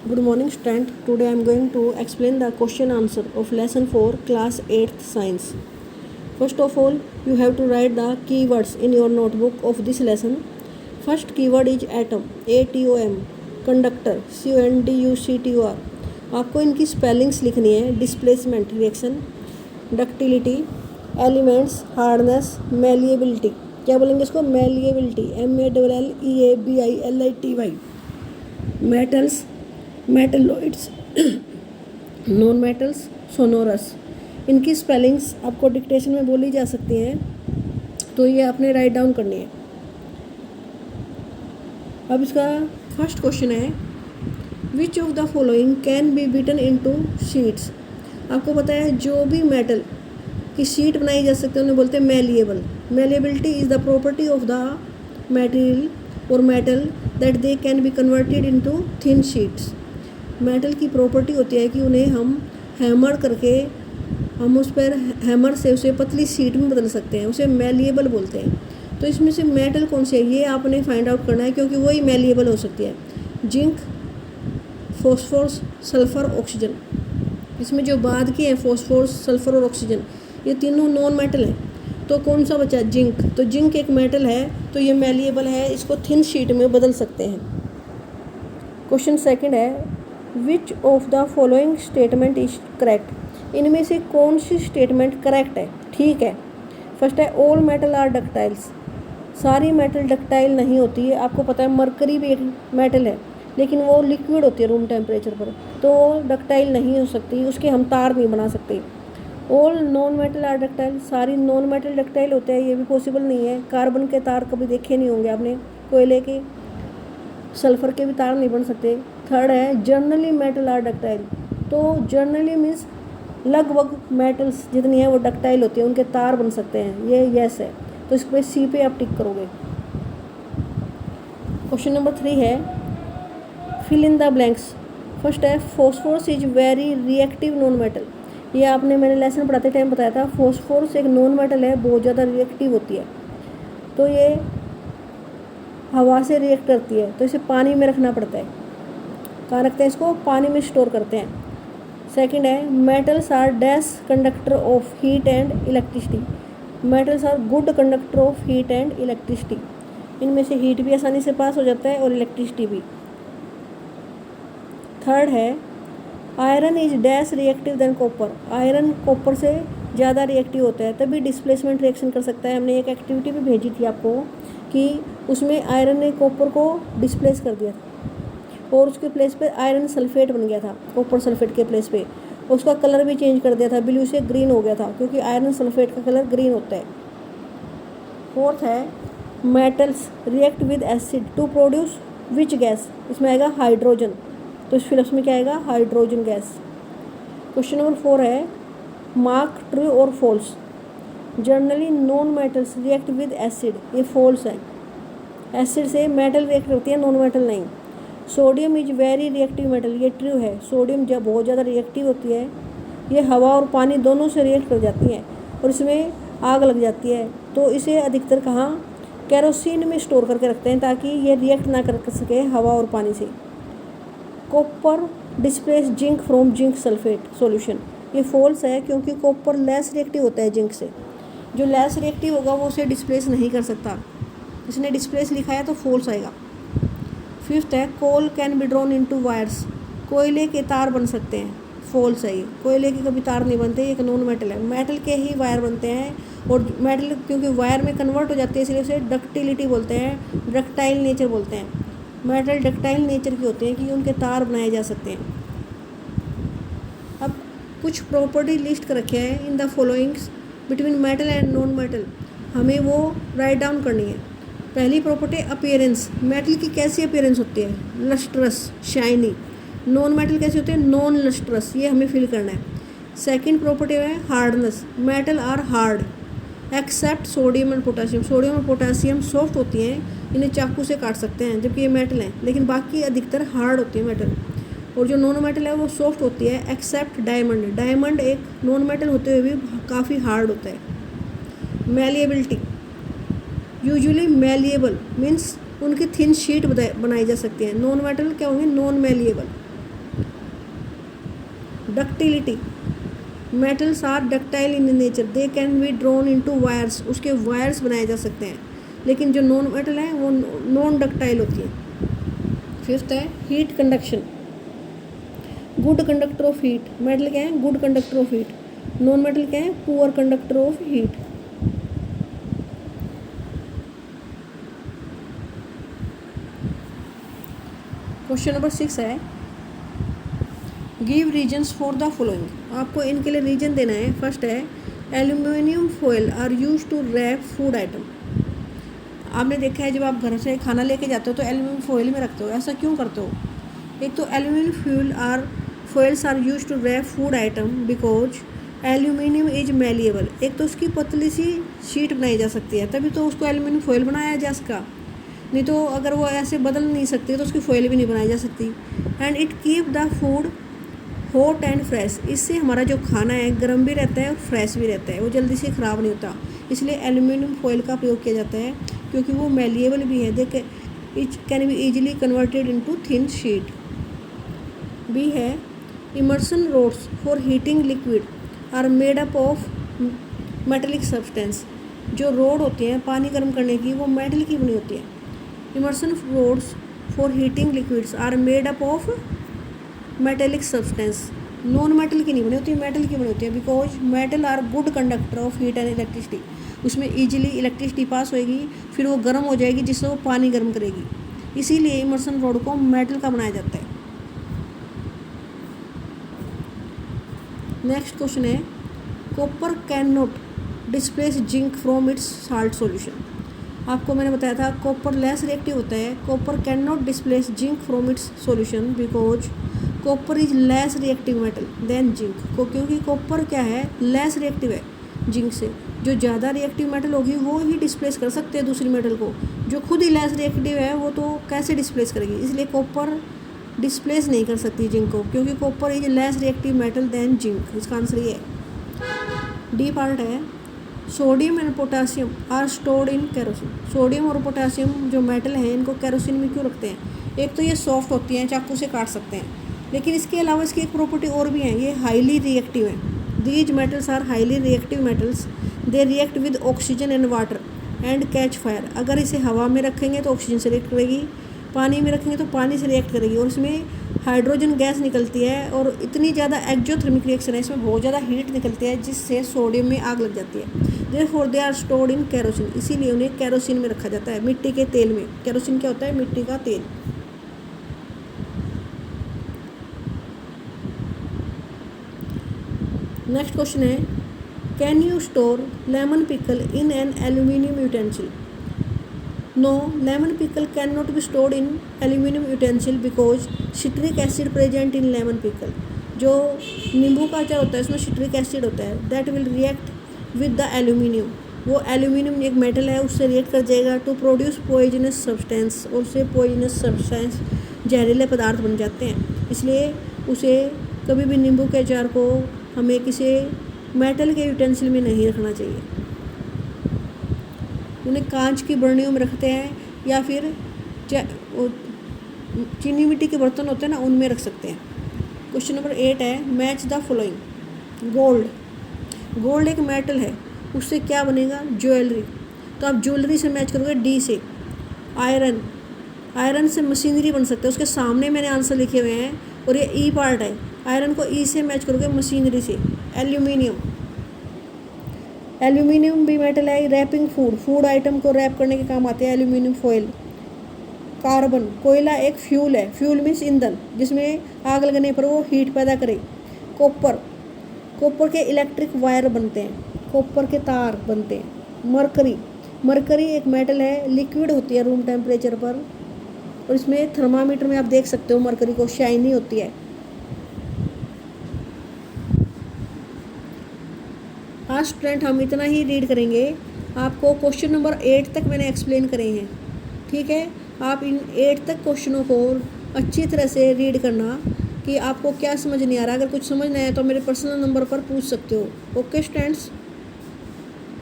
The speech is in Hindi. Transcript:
Good morning, student. Today I am going to explain the question answer of lesson 4, class 8th science. First of all, you have to write the keywords in your notebook of this lesson. First keyword is atom, ATOM, conductor, CONDUCTOR. आपको इनकी स्पेलिंग्स लिखनी है. Displacement reaction, ductility, elements, hardness, malleability. क्या बोलेंगे इसको? Malleability, MELLEABILITY. Metals, metalloids, non metals, sonorous. इनकी स्पेलिंग्स आपको डिक्टेशन में बोली जा सकती हैं, तो ये आपने राइट डाउन करनी है. अब इसका फर्स्ट क्वेश्चन है, which of the following can be beaten into sheets. आपको पता है जो भी मेटल की शीट बनाई जा सकती है उन्हें बोलते हैं malleable. Malleability is the property of the material और metal that they can be converted into thin sheets. Metal की प्रॉपर्टी होती है कि उन्हें हम हैमर करके हम उस पर हैमर से उसे पतली शीट में बदल सकते हैं, उसे मेलिएबल बोलते हैं. तो इसमें से मेटल कौन से है ये आपने फाइंड आउट करना है, क्योंकि वही मेलिएबल हो सकती है. Zinc, phosphorus, sulphur, oxygen. इसमें जो बाद के हैं फॉस्फोरस, सल्फर और ऑक्सीजन, ये तीनों नॉन मेटल हैं. तो कौन सा बचा? जिंक. तो जिंक एक मेटल है, तो ये मेलिएबल है, इसको थिन शीट में बदल सकते हैं. क्वेश्चन सेकंड है, which of the following statement is correct. इनमें से कौन सी स्टेटमेंट करेक्ट है, ठीक है. फर्स्ट है, ऑल मेटल आर डक्टाइल्स. सारी मेटल डक्टाइल नहीं होती है. आपको पता है मरकरी भी एक मेटल है, लेकिन वो लिक्विड होती है रूम टेम्परेचर पर, तो डक्टाइल नहीं हो सकती, उसके हम तार नहीं बना सकते. All non metal are ductile. सारी नॉन मेटल डक्टाइल होते हैं, ये भी पॉसिबल नहीं है. कार्बन के तार कभी देखे नहीं होंगे आपने, कोयले के, सल्फर के भी तार नहीं बन सकते. थर्ड है, जनरली मेटल आर डक्टाइल. तो जनरली मीन्स लगभग मेटल्स जितनी है वो डक्टाइल होती है, उनके तार बन सकते हैं, ये यस है. तो इस पर सी पे आप टिक करोगे. क्वेश्चन नंबर 3 है, fill in the blanks. First है, phosphorus is very reactive non metal. ये आपने मैंने लेसन पढ़ाते टाइम बताया था. फॉस्फोरस एक नॉन मेटल है, बहुत ज़्यादा रिएक्टिव होती है, तो ये हवा से रिएक्ट करती है, तो इसे पानी में रखना पड़ता है. कहाँ रखते हैं इसको? पानी में स्टोर करते हैं. सेकंड है, metals are dash conductor of heat and electricity. Metals are good conductor of heat and electricity. इनमें से हीट भी आसानी से पास हो जाता है और इलेक्ट्रिसिटी भी. थर्ड है, iron is dash reactive than copper. Iron copper से ज़्यादा रिएक्टिव होता है, तभी डिस्प्लेसमेंट रिएक्शन कर सकता है. हमने एक एक्टिविटी भी भेजी थी आपको कि उसमें आयरन ने कॉपर को डिस्प्लेस कर दिया था और उसके प्लेस पे आयरन सल्फेट बन गया था. कॉपर सल्फेट के प्लेस पे उसका कलर भी चेंज कर दिया था, ब्लू से ग्रीन हो गया था, क्योंकि आयरन सल्फेट का कलर ग्रीन होता है. फोर्थ है, metals react with acid to produce which gas. इसमें आएगा हाइड्रोजन, तो इस फिर में क्या आएगा? Hydrogen gas. क्वेश्चन नंबर 4 है, मार्क ट्रू और false. Generally non metals react with acid. ये फॉल्स है. एसिड से मेटल रिएक्ट करती है, नॉन मेटल नहीं. Sodium is very reactive metal. ये ट्रू है. सोडियम जब बहुत ज़्यादा रिएक्टिव होती है, ये हवा और पानी दोनों से रिएक्ट कर जाती है और इसमें आग लग जाती है, तो इसे अधिकतर कहाँ? केरोसिन में स्टोर करके रखते हैं, ताकि ये रिएक्ट ना कर सके हवा और पानी से. Copper displace zinc from zinc sulphate solution. ये फॉल्स है, क्योंकि कॉपर लेस रिएक्टिव होता है जिंक से. जो लेस रिएक्टिव होगा वो उसे डिस्प्लेस नहीं कर सकता. इसने डिस्प्लेस लिखा है तो फॉल्स आएगा. फिफ्थ है, coal can be drawn into wires. कोयले के तार बन सकते हैं. फॉल्स है ये. कोयले के कभी तार नहीं बनते, ये एक नॉन मेटल है. मेटल के ही वायर बनते हैं, और मेटल क्योंकि वायर में कन्वर्ट हो जाती है इसलिए उसे डक्टिलिटी बोलते हैं, डक्टाइल नेचर बोलते हैं. मेटल डक्टाइल नेचर की होते हैं कि उनके तार बनाए जा सकते हैं. अब कुछ प्रॉपर्टी लिस्ट कर रखे हैं in the followings between metal and non metal. हमें वो राइट डाउन करनी है. पहली प्रॉपर्टी अपीयरेंस. मेटल की कैसी अपीयरेंस होती है? Lustrous, shiny. नॉन मेटल कैसे होते हैं? Non lustrous. ये हमें फिल करना है. सेकंड प्रॉपर्टी है hardness. Metal are hard except sodium and potassium. Sodium और पोटासियम सॉफ्ट होती हैं, इन्हें चाकू से काट सकते हैं, जबकि ये मेटल हैं, लेकिन बाकी अधिकतर हार्ड होती है मेटल. और जो नॉन मेटल है वो सॉफ्ट होती है एक्सेप्ट डायमंड. डायमंड एक नॉन मेटल होते हुए भी काफ़ी हार्ड होता है. मेलिएबिलिटी. यूजुअली मेलिएबल मीन्स उनकी थिन शीट बनाई जा सकती है. नॉन मेटल क्या होंगे? Non malleable. Ductility, metals are ductile in nature, they can be drawn into wires, उसके वायर्स बनाए जा सकते हैं, लेकिन जो नॉन मेटल है वो नॉन डक्टाइल होती है। फिफ्थ है heat conduction, good conductor of heat, metal क्या है good conductor of heat, non metal क्या है poor conductor of heat. Question number 6 है give reasons for the following, आपको इनके लिए रीजन देना है। फर्स्ट है aluminium foil are use to wrap food item, आपने देखा है जब आप घर से खाना लेके जाते हो तो एल्यूमिनियम फॉयल में रखते हो, ऐसा क्यों करते हो? एक तो aluminium foils are use to wrap food item because aluminium is malleable, एक तो उसकी पतली सी शीट बनाई जा सकती है, तभी तो उसको एल्यूमिनियम फॉयल बनाया जा सका, नहीं तो अगर वो ऐसे बदल नहीं सकती तो उसकी फॉयल भी नहीं बनाई जा सकती। And it keep the food hot and fresh, इससे हमारा जो खाना है गर्म भी रहता है और फ्रेश भी रहता है, वो जल्दी से ख़राब नहीं होता, इसलिए एल्यूमिनियम फॉयल का प्रयोग किया जाता है क्योंकि वो मेलिएबल भी है, देख it can be easily converted into thin sheet. B है immersion rods for heating liquid are made up of metallic substance, जो रोड होती हैं पानी गर्म करने की वो मेटल की बनी होती है। Immersion rods for heating liquids are made up of metallic substance, non metal की नहीं बनी होती, मेटल की बनी होती है because metal are good conductor of heat and electricity, उसमें ईजिली इलेक्ट्रिसिटी पास होएगी, फिर वो गर्म हो जाएगी जिससे वो पानी गर्म करेगी, इसीलिए इमर्सन रोड को मेटल का बनाया जाता है। नेक्स्ट क्वेश्चन है copper can not displace zinc from its salt solution, आपको मैंने बताया था कॉपर लेस रिएक्टिव होता है, copper can not displace zinc from its solution because copper is less reactive metal than zinc, क्योंकि कॉपर क्या है लेस रिएक्टिव है जिंक से, जो ज़्यादा रिएक्टिव मेटल होगी वो ही डिस्प्लेस कर सकते हैं दूसरी मेटल को, जो खुद ही लेस रिएक्टिव है वो तो कैसे डिस्प्लेस करेगी, इसलिए कॉपर डिस्प्लेस नहीं कर सकती जिंक को, क्योंकि copper is less reactive metal than zinc, इसका आंसर ये है। डी पार्ट है sodium and potassium are stored in kerosene, sodium और पोटासियम जो मेटल हैं इनको कैरोसिन में क्यों रखते हैं? एक तो ये सॉफ्ट होती हैं, चाकू से काट सकते हैं, लेकिन इसके अलावा इसकी एक प्रॉपर्टी और भी है, ये हाईली रिएक्टिव है। These metals are highly reactive metals, they react with oxygen and water and catch fire, अगर इसे हवा में रखेंगे तो ऑक्सीजन से रिएक्ट करेगी, पानी में रखेंगे तो पानी से रिएक्ट करेगी, और इसमें हाइड्रोजन गैस निकलती है और इतनी ज़्यादा एक्जोथर्मिक रिएक्शन है, इसमें बहुत ज़्यादा हीट निकलती है जिससे सोडियम में आग लग जाती है। Therefore they are stored in kerosene, इसीलिए उन्हें कैरोसिन में रखा जाता है, मिट्टी के तेल में। कैरोसिन क्या होता है? मिट्टी का तेल। नेक्स्ट क्वेश्चन है can you store lemon pickle in an aluminium utensil? No, lemon pickle can not be stored in aluminium utensil because citric acid present in lemon pickle, जो नींबू का अचार होता है उसमें सिट्रिक एसिड होता है, that will react with the aluminium, वो एल्यूमिनियम एक मेटल है उससे रिएक्ट कर जाएगा टू प्रोड्यूस पॉइजनस सब्सटेंस, और उससे पॉइजनस सब्सटेंस जहरीले पदार्थ बन जाते हैं, इसलिए उसे कभी भी नींबू के अचार को हमें किसी मेटल के यूटेंसिल में नहीं रखना चाहिए, उन्हें कांच की बर्नियों में रखते हैं या फिर चीनी मिट्टी के बर्तन होते हैं ना उनमें रख सकते हैं। क्वेश्चन नंबर 8 है match the following. Gold, gold एक मेटल है, उससे क्या बनेगा? ज्वेलरी, तो आप ज्वेलरी से मैच करोगे डी से। आयरन, आयरन से मशीनरी बन सकते हैं, उसके सामने मैंने आंसर लिखे हुए हैं, और ये ई पार्ट है, आयरन को ई से मैच करोगे मशीनरी से। एल्यूमिनियम, एल्यूमिनियम भी मेटल है, रैपिंग फूड, फूड आइटम को रैप करने के काम आते हैं एल्यूमिनियम फॉयल। कार्बन, कोयला एक फ्यूल है, फ्यूल मीन्स ईंधन, जिसमें आग लगने पर वो हीट पैदा करे। कॉपर, कॉपर के इलेक्ट्रिक वायर बनते हैं, कॉपर के तार बनते हैं। मरकरी, मरकरी एक मेटल है, लिक्विड होती है रूम टेम्परेचर पर, और इसमें थर्मामीटर में आप देख सकते हो मरकरी को, शाइनी होती है। आज स्टूडेंट हम इतना ही रीड करेंगे, आपको क्वेश्चन नंबर 8 तक मैंने एक्सप्लेन करे हैं, ठीक है। आप इन 8 तक क्वेश्चनों को अच्छी तरह से रीड करना कि आपको क्या समझ नहीं आ रहा, अगर कुछ समझ नहीं आया तो मेरे पर्सनल नंबर पर पूछ सकते हो। Okay students.